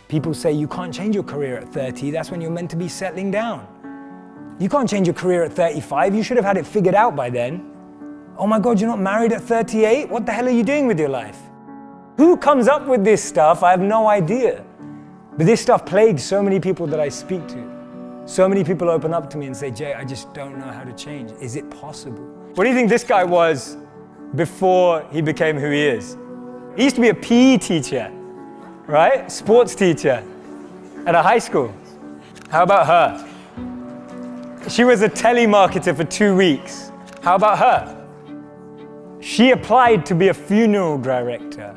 People say you can't change your career at 30, that's when you're meant to be settling down. You can't change your career at 35, you should have had it figured out by then. Oh my God, you're not married at 38? What the hell are you doing with your life? Who comes up with this stuff? I have no idea. But this stuff plagues so many people that I speak to. So many people open up to me and say, Jay, I just don't know how to change. Is it possible? What do you think this guy was before he became who he is? He used to be a PE teacher, right? Sports teacher at a high school. How about her? She was a telemarketer for 2 weeks. How about her? She applied to be a funeral director.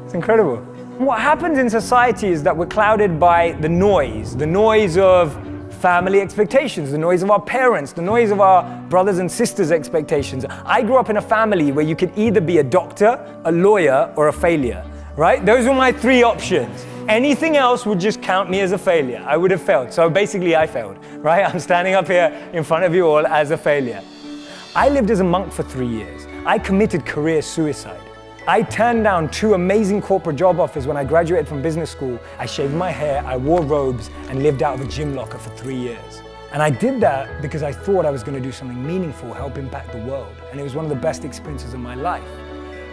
It's incredible. What happens in society is that we're clouded by the noise of family expectations, the noise of our parents, the noise of our brothers and sisters' expectations. I grew up in a family where you could either be a doctor, a lawyer, or a failure, right? Those were my 3 options. Anything else would just count me as a failure. I would have failed. So basically I failed, right? I'm standing up here in front of you all as a failure. I lived as a monk for 3 years. I committed career suicide. I turned down 2 amazing corporate job offers when I graduated from business school. I shaved my hair, I wore robes, and lived out of a gym locker for 3 years. And I did that because I thought I was going to do something meaningful, help impact the world. And it was one of the best experiences of my life.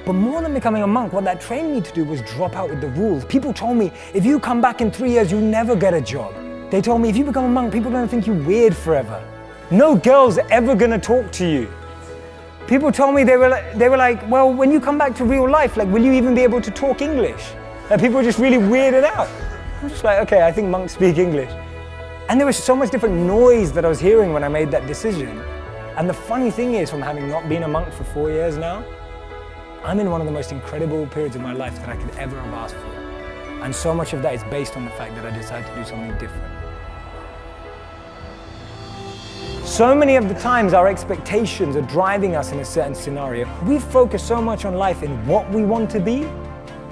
But more than becoming a monk, what that trained me to do was drop out with the rules. People told me, if you come back in 3 years, you'll never get a job. They told me, if you become a monk, people are going to think you're weird forever. No girl's ever going to talk to you. People told me, they were like, well, when you come back to real life, like, will you even be able to talk English? Like, people were just really weirded out. I'm just like, okay, I think monks speak English. And there was so much different noise that I was hearing when I made that decision. And the funny thing is, from having not been a monk for 4 years now, I'm in one of the most incredible periods of my life that I could ever have asked for. And so much of that is based on the fact that I decided to do something different. So many of the times our expectations are driving us in a certain scenario. We focus so much on life in what we want to be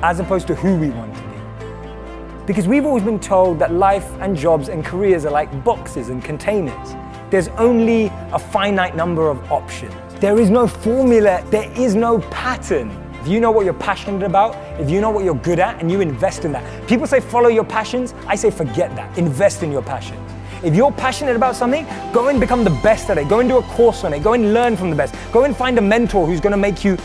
as opposed to who we want to be. Because we've always been told that life and jobs and careers are like boxes and containers. There's only a finite number of options. There is no formula, there is no pattern. If you know what you're passionate about, if you know what you're good at, and you invest in that. People say follow your passions, I say forget that, invest in your passions. If you're passionate about something, go and become the best at it. Go and do a course on it. Go and learn from the best. Go and find a mentor who's going to make you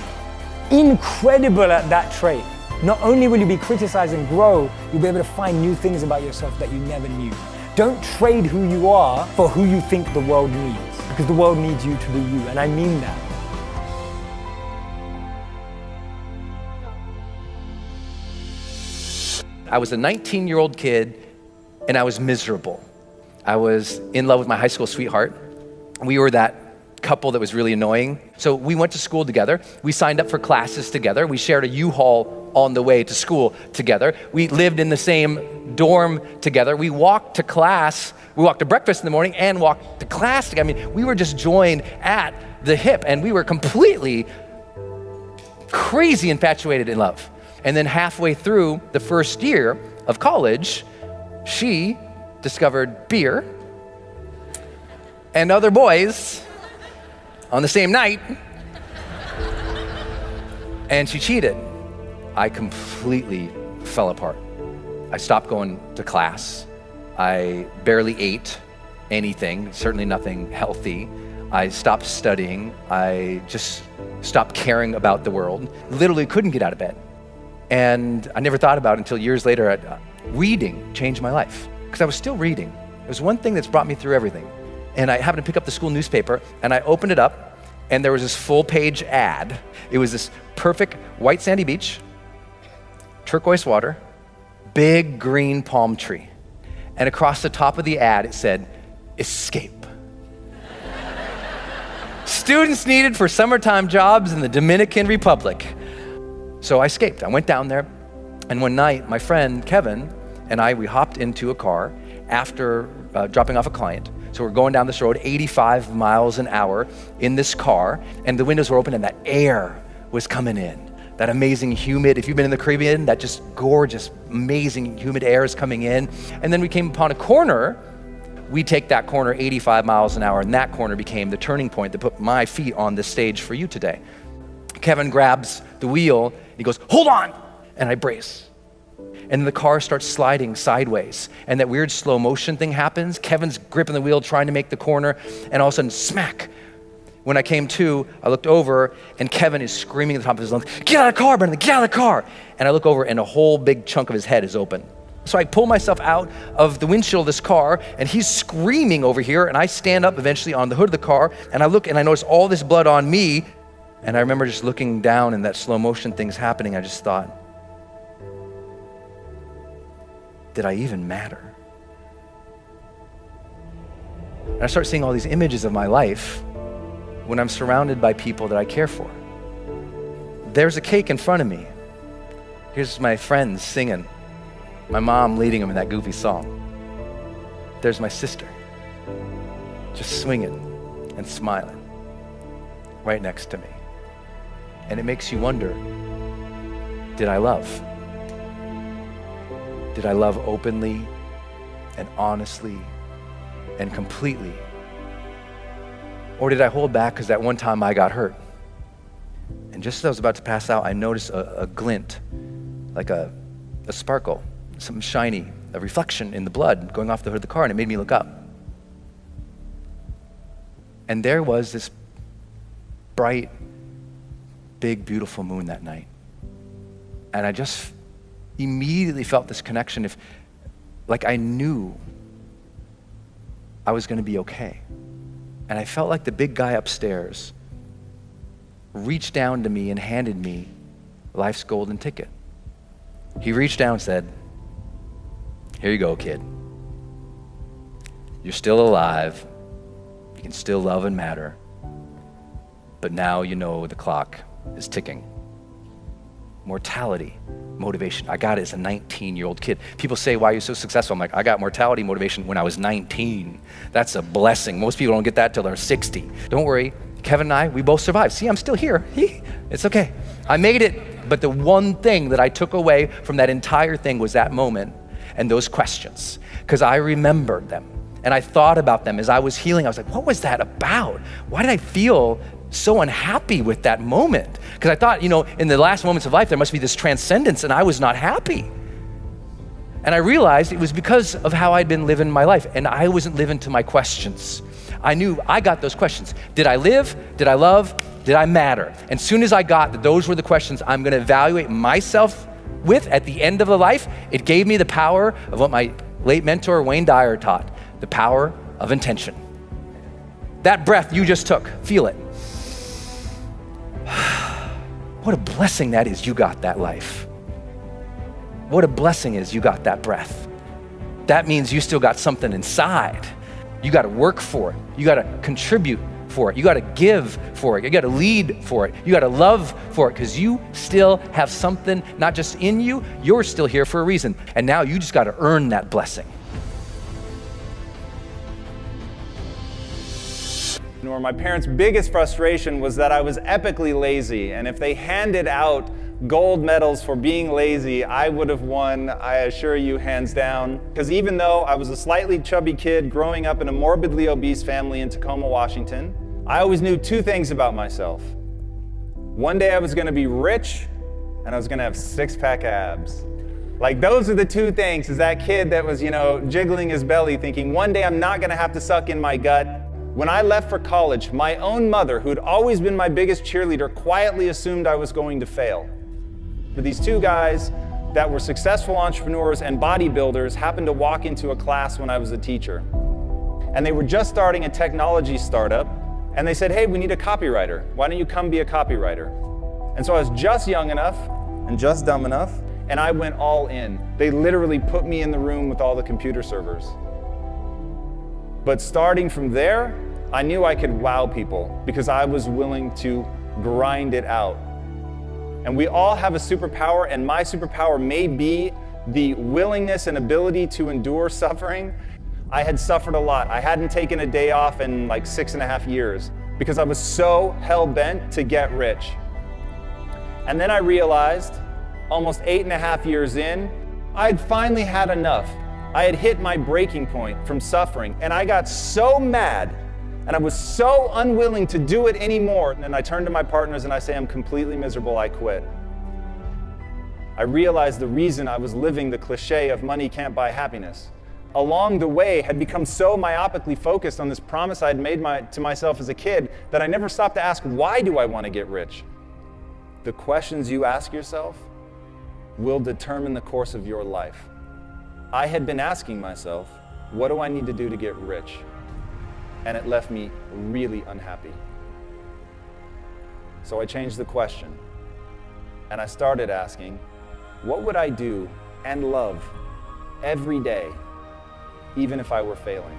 incredible at that trait. Not only will you be criticized and grow, you'll be able to find new things about yourself that you never knew. Don't trade who you are for who you think the world needs, because the world needs you to be you, and I mean that. I was a 19-year-old kid, and I was miserable. I was in love with my high school sweetheart. We were that couple that was really annoying. So we went to school together. We signed up for classes together. We shared a U-Haul on the way to school together. We lived in the same dorm together. We walked to class. We walked to breakfast in the morning and walked to class together. I mean, we were just joined at the hip, and we were completely crazy infatuated in love. And then halfway through the first year of college, she discovered beer and other boys on the same night, and she cheated. I completely fell apart. I stopped going to class. I barely ate anything, certainly nothing healthy. I stopped studying. I just stopped caring about the world. Literally couldn't get out of bed. And I never thought about it until years later. Reading changed my life, because I was still reading. It was one thing that's brought me through everything. And I happened to pick up the school newspaper, and I opened it up, and there was this full-page ad. It was this perfect white sandy beach, turquoise water, big green palm tree. And across the top of the ad, it said, escape. Students needed for summertime jobs in the Dominican Republic. So I escaped. I went down there, and one night, my friend Kevin and I, we hopped into a car after dropping off a client. So we're going down this road, 85 miles an hour in this car, and the windows were open and that air was coming in. That amazing humid, if you've been in the Caribbean, that just gorgeous, amazing humid air is coming in. And then we came upon a corner. We take that corner 85 miles an hour, and that corner became the turning point that put my feet on this stage for you today. Kevin grabs the wheel, he goes, hold on, and I brace. And the car starts sliding sideways. And that weird slow motion thing happens. Kevin's gripping the wheel, trying to make the corner, and all of a sudden, smack. When I came to, I looked over, and Kevin is screaming at the top of his lungs, "Get out of the car, Brendan, get out of the car!" And I look over, and a whole big chunk of his head is open. So I pull myself out of the windshield of this car, and he's screaming over here, and I stand up eventually on the hood of the car, and I look, and I notice all this blood on me, and I remember just looking down, and that slow motion thing's happening. I just thought, did I even matter? And I start seeing all these images of my life when I'm surrounded by people that I care for. There's a cake in front of me. Here's my friends singing. My mom leading them in that goofy song. There's my sister, just swinging and smiling right next to me. And it makes you wonder, did I love? Did I love openly and honestly and completely? Or did I hold back because that one time I got hurt? And just as I was about to pass out, I noticed a glint, like a sparkle, something shiny, a reflection in the blood going off the hood of the car, and it made me look up. And there was this bright, big, beautiful moon that night. And I just immediately felt this connection, like I knew I was gonna be okay. And I felt like the big guy upstairs reached down to me and handed me life's golden ticket. He reached down and said, "Here you go, kid. You're still alive. You can still love and matter. But now you know the clock is ticking." Mortality, motivation. I got it as a 19-year-old kid. People say, "Why are you so successful?" I'm like, I got mortality motivation when I was 19. That's a blessing. Most people don't get that till they're 60. Don't worry, Kevin and I, we both survived. See, I'm still here. It's okay. I made it. But the one thing that I took away from that entire thing was that moment and those questions, because I remembered them and I thought about them as I was healing. I was like, what was that about? Why did I feel so unhappy with that moment? Because I thought, in the last moments of life, there must be this transcendence, and I was not happy. And I realized it was because of how I'd been living my life, and I wasn't living to my questions. I knew I got those questions. Did I live? Did I love? Did I matter? And soon as I got that those were the questions I'm gonna evaluate myself with at the end of the life, it gave me the power of what my late mentor, Wayne Dyer, taught, the power of intention. That breath you just took, feel it. What a blessing that is you got that life. What a blessing is you got that breath. That means you still got something inside. You gotta work for it. You gotta contribute for it. You gotta give for it. You gotta lead for it. You gotta love for it, because you still have something not just in you, you're still here for a reason. And now you just gotta earn that blessing. My parents' biggest frustration was that I was epically lazy, and if they handed out gold medals for being lazy, I would have won, I assure you, hands down. Because even though I was a slightly chubby kid growing up in a morbidly obese family in Tacoma, Washington, I always knew two things about myself. One day I was gonna be rich, and I was gonna have six-pack abs. Like, those are the two things, is that kid that was, jiggling his belly thinking, one day I'm not gonna have to suck in my gut. When I left for college, my own mother, who had always been my biggest cheerleader, quietly assumed I was going to fail. But these two guys that were successful entrepreneurs and bodybuilders happened to walk into a class when I was a teacher. And they were just starting a technology startup, and they said, "Hey, we need a copywriter. Why don't you come be a copywriter?" And so I was just young enough and just dumb enough, and I went all in. They literally put me in the room with all the computer servers. But starting from there, I knew I could wow people because I was willing to grind it out. And we all have a superpower, and my superpower may be the willingness and ability to endure suffering. I had suffered a lot. I hadn't taken a day off in like 6.5 years because I was so hell-bent to get rich. And then I realized, almost 8.5 years in, I'd finally had enough. I had hit my breaking point from suffering, and I got so mad, and I was so unwilling to do it anymore. And I turned to my partners and I say, "I'm completely miserable, I quit." I realized the reason I was living the cliche of money can't buy happiness, along the way, had become so myopically focused on this promise I had made to myself as a kid that I never stopped to ask, why do I want to get rich? The questions you ask yourself will determine the course of your life. I had been asking myself, what do I need to do to get rich? And it left me really unhappy. So I changed the question, and I started asking, what would I do and love every day, even if I were failing?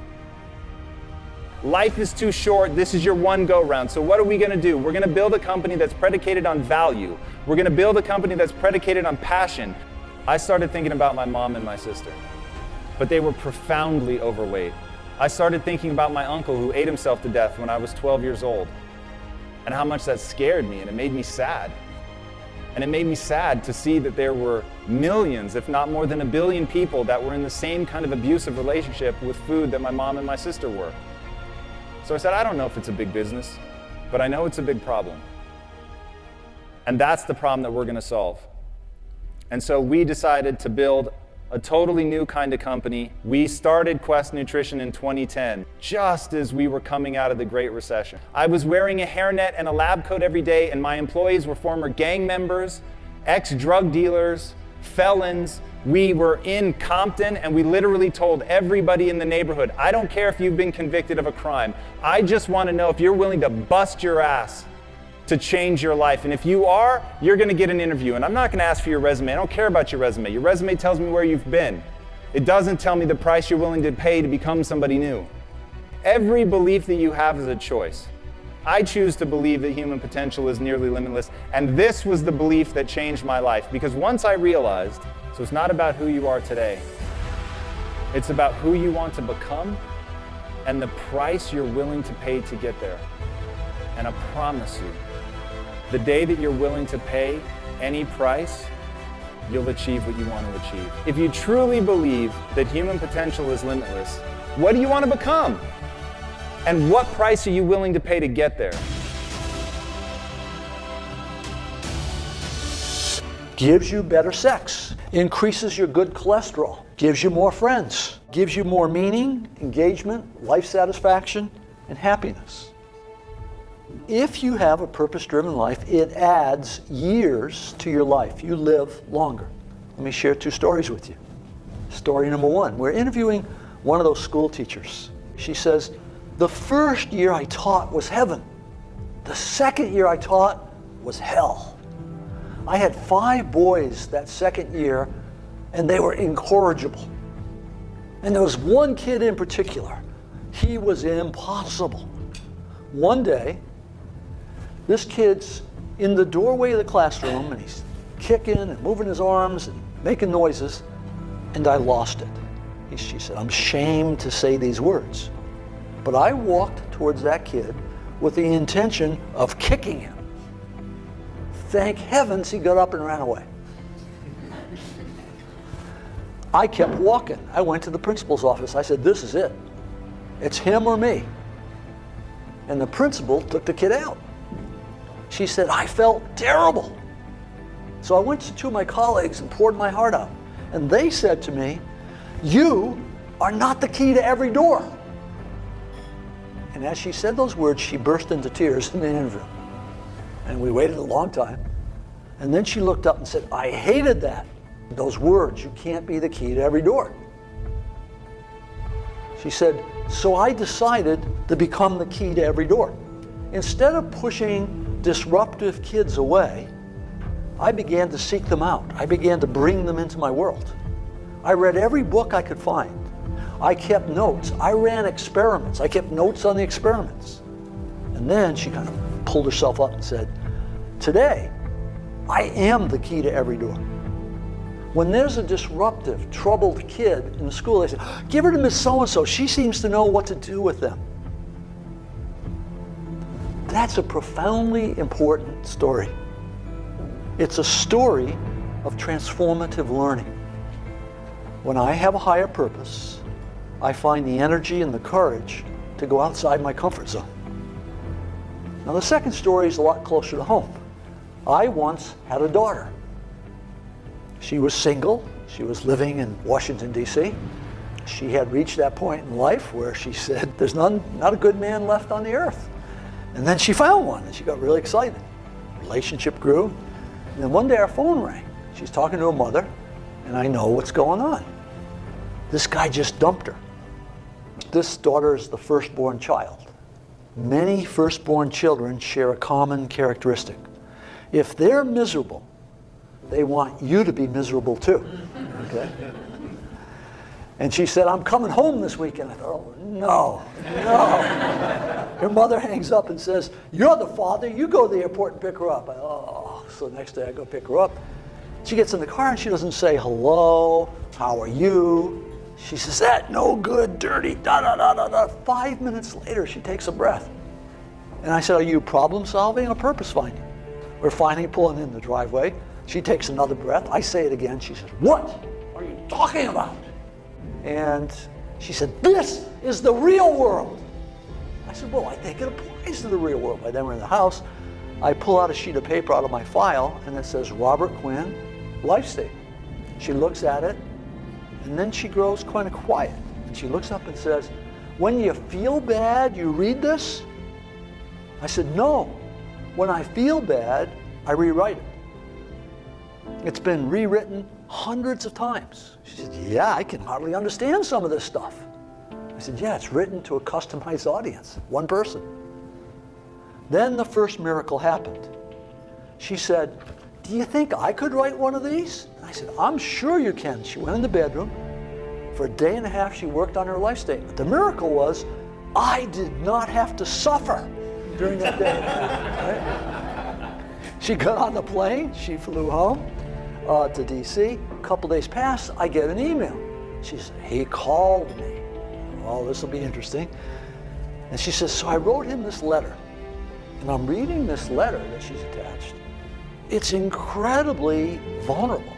Life is too short. This is your one go-round. So what are we going to do? We're going to build a company that's predicated on value. We're going to build a company that's predicated on passion. I started thinking about my mom and my sister, but they were profoundly overweight. I started thinking about my uncle who ate himself to death when I was 12 years old, and how much that scared me, and it made me sad. And it made me sad to see that there were millions, if not more than 1 billion people that were in the same kind of abusive relationship with food that my mom and my sister were. So I said, I don't know if it's a big business, but I know it's a big problem. And that's the problem that we're going to solve. And so we decided to build a totally new kind of company. We started Quest Nutrition in 2010, just as we were coming out of the Great Recession. I was wearing a hairnet and a lab coat every day, and my employees were former gang members, ex-drug dealers, felons. We were in Compton, and we literally told everybody in the neighborhood, I don't care if you've been convicted of a crime. I just want to know if you're willing to bust your ass to change your life. And if you are, you're going to get an interview. And I'm not going to ask for your resume. I don't care about your resume. Your resume tells me where you've been. It doesn't tell me the price you're willing to pay to become somebody new. Every belief that you have is a choice. I choose to believe that human potential is nearly limitless. And this was the belief that changed my life. Because once I realized, so it's not about who you are today. It's about who you want to become and the price you're willing to pay to get there. And I promise you, the day that you're willing to pay any price, you'll achieve what you want to achieve. If you truly believe that human potential is limitless, what do you want to become? And what price are you willing to pay to get there? Gives you better sex, increases your good cholesterol, gives you more friends, gives you more meaning, engagement, life satisfaction, and happiness. If you have a purpose-driven life, it adds years to your life. You live longer. Let me share 2 stories with you. Story number 1, we're interviewing one of those school teachers. She says, the first year I taught was heaven. The second year I taught was hell. I had 5 boys that second year, and they were incorrigible. And there was one kid in particular. He was impossible. One day, this kid's in the doorway of the classroom, and he's kicking and moving his arms and making noises, and I lost it. She said, I'm ashamed to say these words, but I walked towards that kid with the intention of kicking him. Thank heavens he got up and ran away. I kept walking. I went to the principal's office. I said, this is it. It's him or me. And the principal took the kid out. She said, I felt terrible. So I went to 2 of my colleagues and poured my heart out. And they said to me, you are not the key to every door. And as she said those words, she burst into tears in the interview. And we waited a long time. And then she looked up and said, I hated that. Those words, you can't be the key to every door. She said, so I decided to become the key to every door. Instead of pushing disruptive kids away, I began to seek them out. I began to bring them into my world. I read every book I could find. I kept notes. I ran experiments. I kept notes on the experiments. And then she kind of pulled herself up and said, today, I am the key to every door. When there's a disruptive, troubled kid in the school, they say, give her to Miss So-and-so. She seems to know what to do with them. That's a profoundly important story. It's a story of transformative learning. When I have a higher purpose, I find the energy and the courage to go outside my comfort zone. Now, the second story is a lot closer to home. I once had a daughter. She was single. She was living in Washington, D.C. She had reached that point in life where she said, there's not a good man left on the earth. And then she found one, and she got really excited. Relationship grew. And then one day our phone rang. She's talking to her mother, and I know what's going on. This guy just dumped her. This daughter is the firstborn child. Many firstborn children share a common characteristic. If they're miserable, they want you to be miserable too. Okay? And she said, I'm coming home this weekend. I thought, oh, no. Her mother hangs up and says, you're the father, you go to the airport and pick her up. So the next day I go pick her up. She gets in the car and she doesn't say, hello, how are you? She says, that no good, dirty, da-da-da-da-da. 5 minutes later, she takes a breath. And I said, are you problem solving or purpose finding? We're finally pulling in the driveway. She takes another breath. I say it again. She says, what are you talking about? And she said, this is the real world. I said, well, I think it applies to the real world. By then we're in the house. I pull out a sheet of paper out of my file, and it says, Robert Quinn, life statement. She looks at it, and then she grows kind of quiet. And she looks up and says, when you feel bad, you read this? I said, no. When I feel bad, I rewrite it. It's been rewritten hundreds of times. She said, yeah, I can hardly understand some of this stuff. I said, yeah, it's written to a customized audience, one person. Then the first miracle happened. She said, do you think I could write one of these? And I said, I'm sure you can. She went in the bedroom. For a day and a half, she worked on her life statement. The miracle was, I did not have to suffer during that day. Right? She got on the plane. She flew home to D.C. A couple days passed. I get an email. She said, he called me. Oh, this will be interesting. And she says, so I wrote him this letter. And I'm reading this letter that she's attached. It's incredibly vulnerable,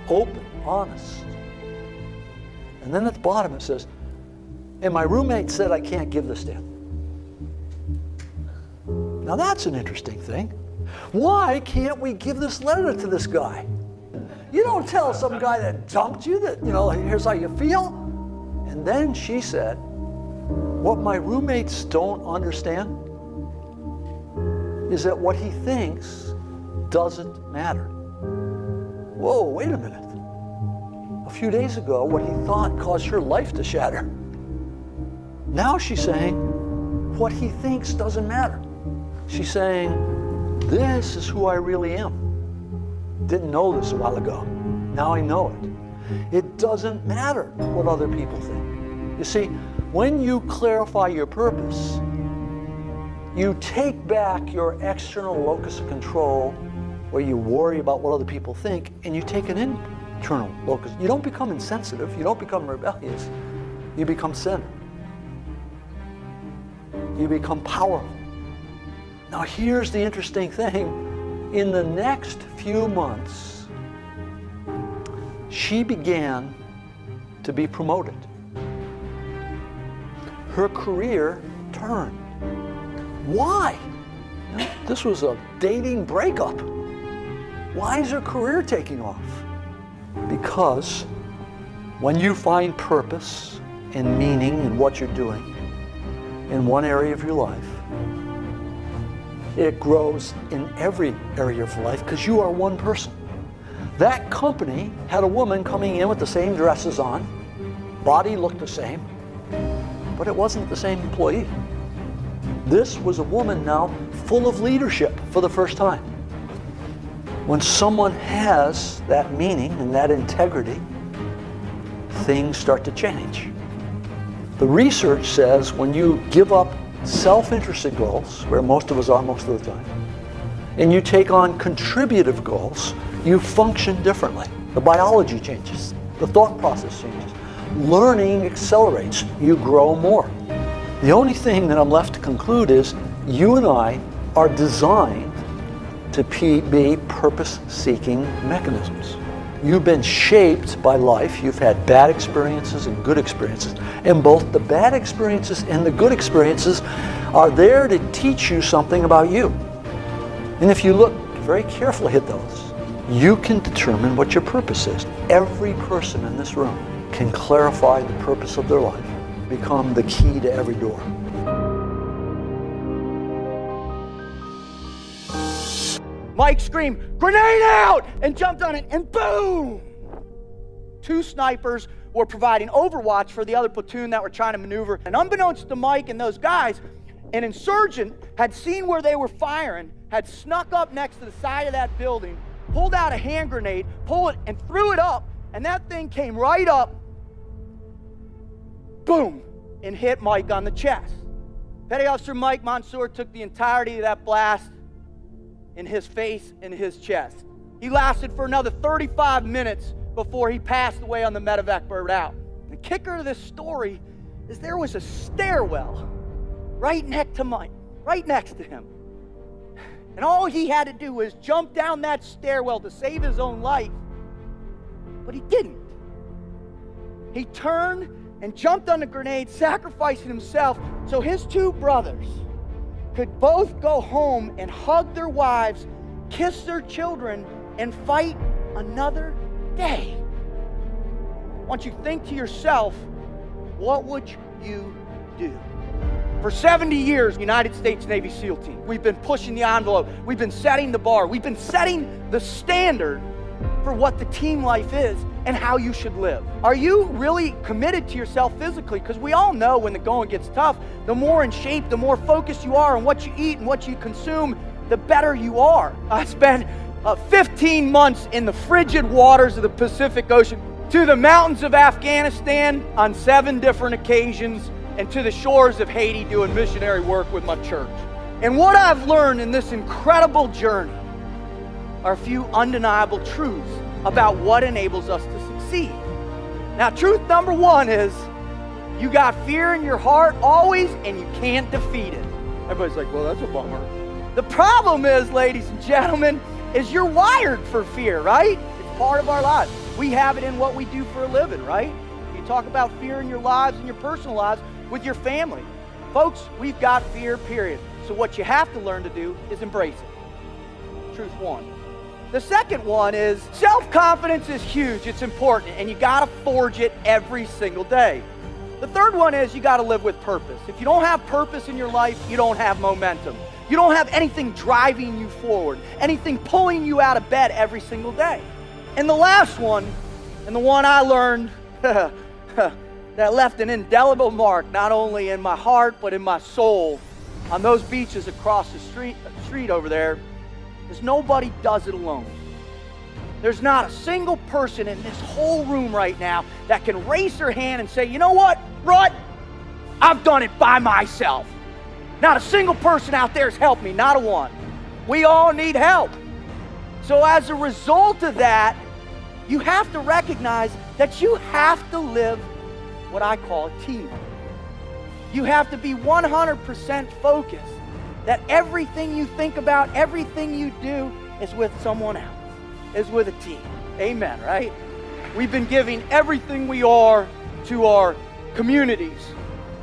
open, honest. And then at the bottom it says, and my roommate said I can't give this to him. Now that's an interesting thing. Why can't we give this letter to this guy? You don't tell some guy that dumped you that, here's how you feel. And then she said, what my roommates don't understand is that what he thinks doesn't matter. Whoa, wait a minute. A few days ago, what he thought caused her life to shatter. Now she's saying, what he thinks doesn't matter. She's saying, this is who I really am. Didn't know this a while ago. Now I know it. It doesn't matter what other people think. You see, when you clarify your purpose, you take back your external locus of control where you worry about what other people think, and you take an internal locus. You don't become insensitive. You don't become rebellious. You become centered. You become powerful. Now here's the interesting thing. In the next few months, she began to be promoted. Her career turned. Why? This was a dating breakup. Why is her career taking off? Because when you find purpose and meaning in what you're doing in one area of your life, it grows in every area of life because you are one person. That company had a woman coming in with the same dresses on, body looked the same, but it wasn't the same employee. This was a woman now full of leadership for the first time. When someone has that meaning and that integrity, things start to change. The research says when you give up self-interested goals, where most of us are most of the time, and you take on contributive goals, you function differently. The biology changes, the thought process changes. Learning accelerates, you grow more. The only thing that I'm left to conclude is you and I are designed to be purpose-seeking mechanisms. You've been shaped by life. You've had bad experiences and good experiences. And both the bad experiences and the good experiences are there to teach you something about you. And if you look very carefully at those, You can determine what your purpose is. Every person in this room can clarify the purpose of their life, become the key to every door. Mike screamed, "Grenade out!" and jumped on it, and boom! 2 snipers were providing overwatch for the other platoon that were trying to maneuver. And unbeknownst to Mike and those guys, an insurgent had seen where they were firing, had snuck up next to the side of that building, pulled out a hand grenade, pulled it, and threw it up, and that thing came right up, boom, and hit Mike on the chest. Petty Officer Mike Mansour took the entirety of that blast in his face and his chest. He lasted for another 35 minutes before he passed away on the medevac bird out. The kicker to this story is there was a stairwell right next to him. And all he had to do was jump down that stairwell to save his own life, but he didn't. He turned and jumped on the grenade, sacrificing himself so his 2 brothers could both go home and hug their wives, kiss their children, and fight another day. I want you to think to yourself, what would you do? For 70 years, United States Navy SEAL team, we've been pushing the envelope. We've been setting the bar. We've been setting the standard for what the team life is and how you should live. Are you really committed to yourself physically? Because we all know when the going gets tough, the more in shape, the more focused you are on what you eat and what you consume, the better you are. I spent 15 months in the frigid waters of the Pacific Ocean, to the mountains of Afghanistan on 7 different occasions, and to the shores of Haiti doing missionary work with my church. And what I've learned in this incredible journey are a few undeniable truths about what enables us to succeed. Now, truth number 1 is you got fear in your heart always, and you can't defeat it. Everybody's like, well, that's a bummer. The problem is, ladies and gentlemen, is you're wired for fear, right? It's part of our lives. We have it in what we do for a living, right? You talk about fear in your lives and your personal lives with your family. Folks, we've got fear, period. So what you have to learn to do is embrace it. Truth 1. The second one is self-confidence is huge. It's important, and you got to forge it every single day. The third one is you got to live with purpose. If you don't have purpose in your life, you don't have momentum. You don't have anything driving you forward, anything pulling you out of bed every single day. And the last one, and the one I learned that left an indelible mark, not only in my heart, but in my soul, on those beaches across the street over there, is nobody does it alone. There's not a single person in this whole room right now that can raise their hand and say, you know what, Rut, I've done it by myself. Not a single person out there has helped me, not a one. We all need help. So as a result of that, you have to recognize that you have to live what I call a team. You have to be 100% focused that everything you think about, everything you do is with someone else, is with a team. Amen, right? We've been giving everything we are to our communities,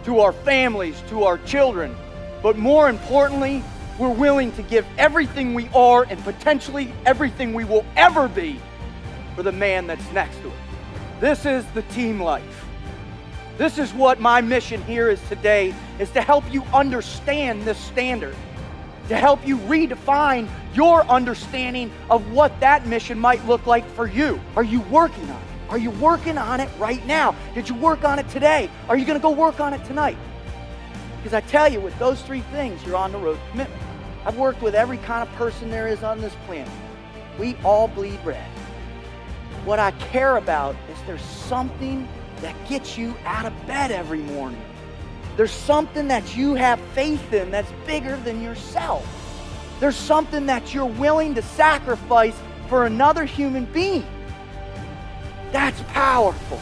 to our families, to our children. But more importantly, we're willing to give everything we are and potentially everything we will ever be for the man that's next to us. This is the team life. This is what my mission here is today, is to help you understand this standard, to help you redefine your understanding of what that mission might look like for you. Are you working on it? Are you working on it right now? Did you work on it today? Are you going to go work on it tonight? Because I tell you, with those 3 things, you're on the road to commitment. I've worked with every kind of person there is on this planet. We all bleed red. What I care about is there's something that gets you out of bed every morning. There's something that you have faith in that's bigger than yourself. There's something that you're willing to sacrifice for another human being. That's powerful.